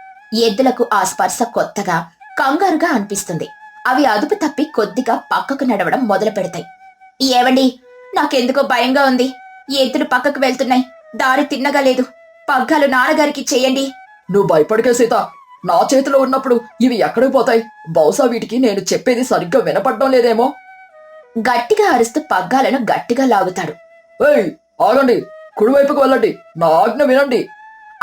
ఎద్దులకు ఆ స్పర్శ కొత్తగా, కంగారుగా అనిపిస్తుంది. అవి అదుపు తప్పి కొద్దిగా పక్కకు నడవడం మొదలు పెడతాయి. ఏవండి, నాకెందుకో భయంగా ఉంది. ఎద్దులు పక్కకు వెళ్తున్నాయి. దారి తిన్నగా లేదు. పగ్గాలు నాన్నగారికి చెయ్యండి. నువ్వు భయపడికే సీత. నా చేతిలో ఉన్నప్పుడు ఇవి ఎక్కడికి పోతాయి? బహుశా వీటికి నేను చెప్పేది సరిగ్గా వినపడడం లేదేమో. గట్టిగా అరుస్తూ పగ్గాలను గట్టిగా లాగుతాడు. ఏయ్, ఆగండి, కుడివైపుకు వెళ్ళండి, నా ఆజ్ఞ వినండి.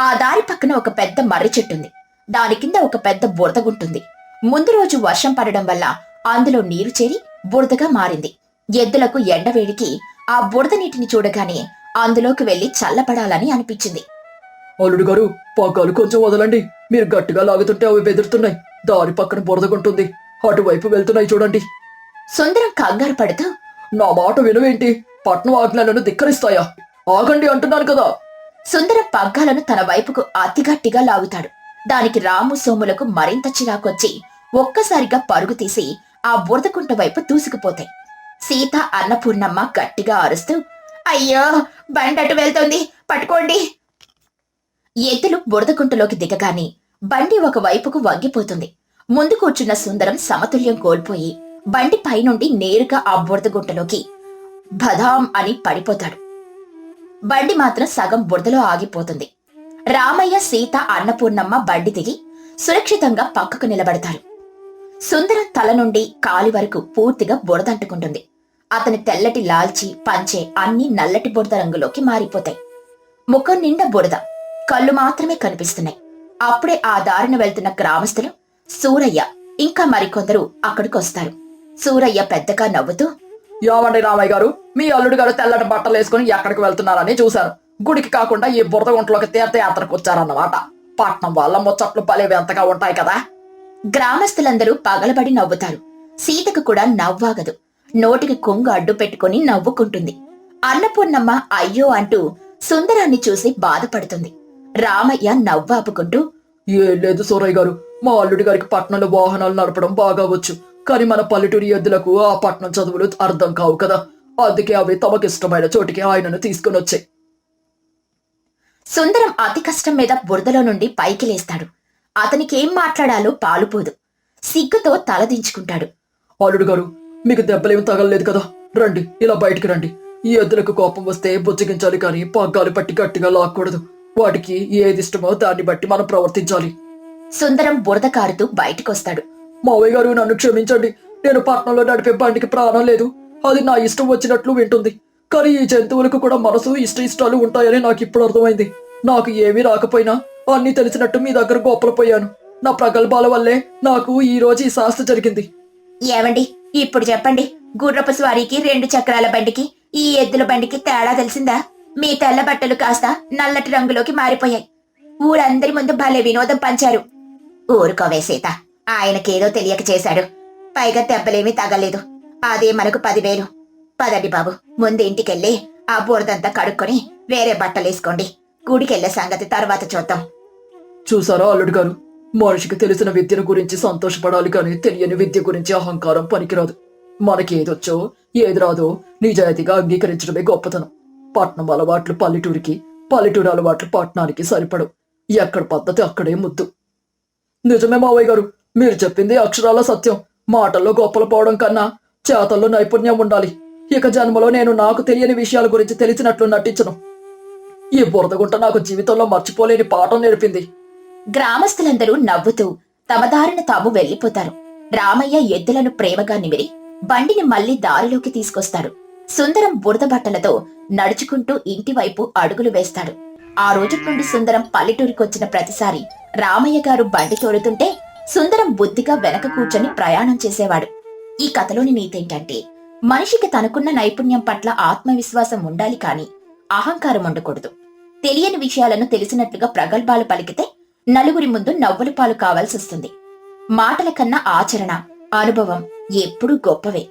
ఆ దారి పక్కన ఒక పెద్ద మర్రి చెట్టుంది. దాని కింద ఒక పెద్ద బురదగుంటుంది. ముందు రోజు వర్షం పడడం వల్ల అందులో నీరు చేరి బురదగా మారింది. ఎద్దులకు ఎండవేడికి ఆ బురద నీటిని చూడగానే అందులోకి వెళ్లి చల్లపడాలని అనిపించింది. అల్లుడు గారు, పగ్గాలు కొంచెం వదలండి. మీరు గట్టిగా లాగుతుంటే అవి బెదురుతున్నాయి. దారి పక్కన బురదగుంటుంది. అటువైపు వెళ్తున్నాయి చూడండి. సుందరం కంగారు పడుతూ, నా మాట వినవేంటి? పట్నం ఆజ్ఞలను ధిక్కరిస్తాయా? ఆగండి అంటున్నాను కదా. సుందరం పగ్గాలను తన వైపుకు అతి గట్టిగా లాగుతాడు. దానికి రాము సోములకు మరింత చిరాకొచ్చి ఒక్కసారిగా పరుగు తీసి ఆ బురదకుంట వైపు దూసుకుపోతాయి. సీత, అన్నపూర్ణమ్మ గట్టిగా అరుస్తూ, అయ్యో, బండి అటు వెళ్తోంది, పట్టుకోండి. ఎద్దులు బురదకుంటలోకి దిగగానే బండి ఒక వైపుకు వంగిపోతుంది. ముందు కూర్చున్న సుందరం సమతుల్యం కోల్పోయి బండి పైనుండి నేరుగా ఆ బురదగుంటలోకి భదాం అని పడిపోతాడు. బండి మాత్రం సగం బురదలో ఆగిపోతుంది. రామయ్య, సీత, అన్నపూర్ణమ్మ బండి దిగి సురక్షితంగా పక్కకు నిలబడతారు. సుందరం తల నుండి కాలి వరకు పూర్తిగా బురదంటుకుంటుంది. అతని తెల్లటి లాల్చి, పంచె అన్నీ నల్లటి బురద రంగులోకి మారిపోతాయి. ముఖం నిండా బురద, కళ్ళు మాత్రమే కనిపిస్తున్నాయి. అప్పుడే ఆ దారిన వెళ్తున్న గ్రామస్తులు సూరయ్య ఇంకా మరికొందరు అక్కడికొస్తారు. సూరయ్య పెద్దగా నవ్వుతూ, యావండి రామయ్య గారు, మీ అల్లుడు గారు తెల్లటి బట్టలు వేసుకుని ఎక్కడికి వెళ్తున్నారని చూశాను. గుడికి కాకుండా ఈ బురద గుంటలోకి తీర్థయాత్రకు వచ్చారన్నమాట. పట్నం వాళ్ళ ముచ్చట్లు భలే వింతగా ఉంటాయి కదా. గ్రామస్తులందరూ పగలబడి నవ్వుతారు. సీతకు కూడా నవ్వాగదు. నోటికి కొంగు అడ్డు పెట్టుకుని నవ్వుకుంటుంది. అన్నపూర్ణమ్మ అయ్యో అంటూ సుందరాన్ని చూసి బాధపడుతుంది. రామయ్య నవ్వాపుకుంటూ, ఏం లేదు సూరయ్య గారు, మా అల్లుడి గారికి పట్నంలో వాహనాలు నడపడం బాగా వచ్చు. కానీ మన పల్లెటూరి ఎద్దులకు ఆ పట్నం చదువులు అర్థం కావు కదా. అందుకే అవి తమకిష్టమైన చోటికి ఆయనను తీసుకుని వచ్చాయి. సుందరం అతి కష్టం మీద బురదలో నుండి పైకి లేస్తాడు. అతనికేం మాట్లాడాలో పాలుపోదు. సిగ్గుతో తలదించుకుంటాడు. అల్లుడు గారు, మీకు దెబ్బలేమి తగలలేదు కదా. రండి, ఇలా బయటికి రండి. ఈ ఎద్దులకు కోపం వస్తే బుజ్జగించాలి, కానీ పగ్గాలు పట్టి గట్టిగా లాక్కూడదు. వాటికి ఏది ఇష్టమో దాన్ని బట్టి మనం ప్రవర్తించాలి. సుందరం బురద కారుతూ బయటికొస్తాడు. మావయ్య గారు, నన్ను క్షమించండి. నేను పట్నంలో నడిపే బండికి ప్రాణం లేదు. అది నా ఇష్టం వచ్చినట్లు వింటుంది. కానీ ఈ జంతువులకు కూడా మనసు, ఇష్టాలు ఉంటాయని నాకు ఇప్పుడు అర్థమైంది. నాకు ఏమీ రాకపోయినా అన్నీ తెలిసినట్టు మీ దగ్గర గొప్పలపోయాను. నా ప్రగల్భాల వల్లే నాకు ఈ రోజు ఈ శాస్త్ర జరిగింది. ఏవండి, ఇప్పుడు చెప్పండి, గుర్రపు స్వారీకి 2 చక్రాల బండికి ఈ ఎద్దుల బండికి తేడా తెలిసిందా? మీ తెల్ల బట్టలు కాస్త నల్లటి రంగులోకి మారిపోయాయి. ఊరందరి ముందు భలే వినోదం పంచారు. ఊరుకోవే సీత, ఆయనకేదో తెలియక చేశాడు. పైగా దెబ్బలేమీ తగలేదు. అదే మనకు 10,000. పదండి బాబు, ముందు ఇంటికెళ్ళి ఆ బురదంతా కడుక్కొని వేరే బట్టలేసుకోండి. గుడికెళ్లే సంగతి తర్వాత చూద్దాం. చూసారా అల్లుడు గారు, మనిషికి తెలిసిన విద్యను గురించి సంతోషపడాలి కానీ తెలియని విద్య గురించి అహంకారం పనికిరాదు. మనకి ఏదొచ్చో ఏది రాదో నిజాయితీగా అంగీకరించడమే గొప్పతనం. పట్నం అలవాట్లు పల్లెటూరికి, పల్లెటూరు అలవాట్లు పట్నానికి సరిపడవు. ఎక్కడ పద్ధతి అక్కడే ముద్దు. నిజమే మావయ్య గారు, మీరు చెప్పింది అక్షరాల సత్యం. మాటల్లో గొప్పలు పోవడం కన్నా చేతల్లో నైపుణ్యం ఉండాలి. ఇక జన్మలో నేను నాకు తెలియని విషయాల గురించి తెలిసినట్లు నటించను. ఈ బురదగుంట నాకు జీవితంలో మర్చిపోలేని పాఠం నేర్పింది. గ్రామస్తులందరూ నవ్వుతూ తమ దారిన తాము వెళ్లిపోతారు. రామయ్య ఎద్దులను ప్రేమగా నిమిరి బండిని మళ్లీ దారిలోకి తీసుకొస్తాడు. సుందరం బురద బట్టలతో నడుచుకుంటూ ఇంటివైపు అడుగులు వేస్తాడు. ఆ రోజు నుండి సుందరం పల్లెటూరికొచ్చిన ప్రతిసారి రామయ్య గారు బండి తోలుతుంటే సుందరం బుద్ధిగా వెనక కూర్చొని ప్రయాణం చేసేవాడు. ఈ కథలోని నీతేంటంటే, మనిషికి తనకున్న నైపుణ్యం పట్ల ఆత్మవిశ్వాసం ఉండాలి కాని అహంకారం ఉండకూడదు. తెలియని విషయాలను తెలిసినట్లుగా ప్రగల్భాలు పలికితే నలుగురి ముందు నవ్వుల పాలు కావాల్సొస్తుంది. మాటల కన్నా ఆచరణ, అనుభవం ఎప్పుడూ గొప్పవే.